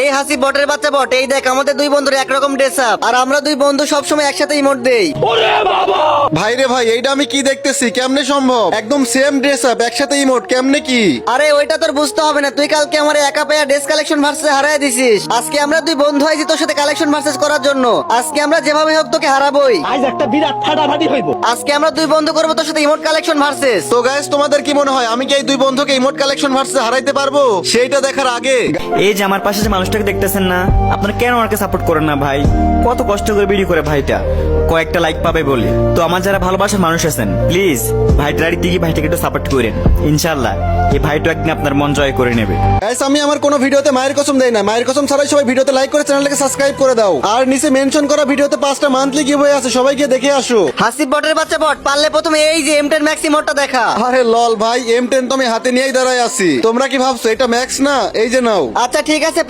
এই হাসি বটের বাচ্চা বট, এই দেখ আমাদের দুই বন্ধুর একরকম ড্রেস আপ, আর আমরা দুই বন্ধু সবসময় একসাথে ইমোট দেই। ভাই রে ভাই, এইটা আমি কি দেখতেছি? কেমনে সম্ভব? একদম সেম ড্রেস আপ, একসাথে ইমোট, কেমনে কি? আরে ওইটা তোর বুঝতে হবে না, তুই কালকে আমার একা পায়া ড্রেস কালেকশন ভার্সেস হারাই দিছিস। আজকে আমরা দুই বন্ধু আইছি তোর সাথে কালেকশন ভার্সেস করার জন্য। আজকে আমরা যেভাবে হোক তোকে হারাবোই। আজ একটা বিরাট ফাটাফাটি হইব। আজকে আমরা দুই বন্ধু করবো তোর সাথে ইমোট কালেকশন ভার্সেস। তো গাইস, তোমাদের কি মনে হয় আমি কি এই দুই বন্ধুকে ইমোট কালেকশন ভার্সে হারাইতে পারবো? সেইটা দেখার আগে এই যে আমার পাশে যে মানুষটাকে দেখতেছেন না, আপনারা কেন ওনাকে সাপোর্ট করেন না ভাই? কত কষ্ট করে ভিডিও করে ভাইটা, কয়েকটা লাইক পাবে বলে। তো আমার যারা ভালোবাসার মানুষ আছেন, প্লিজ ভাইটার দিকে ভাইটাকে একটু সাপোর্ট করেন। ইনশাল্লাহ এই ভাইটা একদিন আপনার মন জয় করে নেবে। গাইস, আমি আমার কোনো ভিডিওতে মায়ের কসম দেই না। মায়ের কসম ছাড়াই সবাই ভিডিওতে লাইক করে চ্যানেলটাকে সাবস্ক্রাইব করে দাও। আর নিচে মেনশন করা ভিডিওতে 5টা মান্থলি গিভওয়ে আছে, সবাই গিয়ে দেখে আসো। হাসি বটের বাচ্চা বট, পারলে প্রথমে এই যে M10 Max ইমোটটা দেখা। আরে লল ভাই, M10 তো আমি হাতে নিয়েই দাঁড়ায় আছি। তোমরা কি ভাবছো এটা ম্যাক্স না? এই যে নাও। আচ্ছা ঠিক আছে।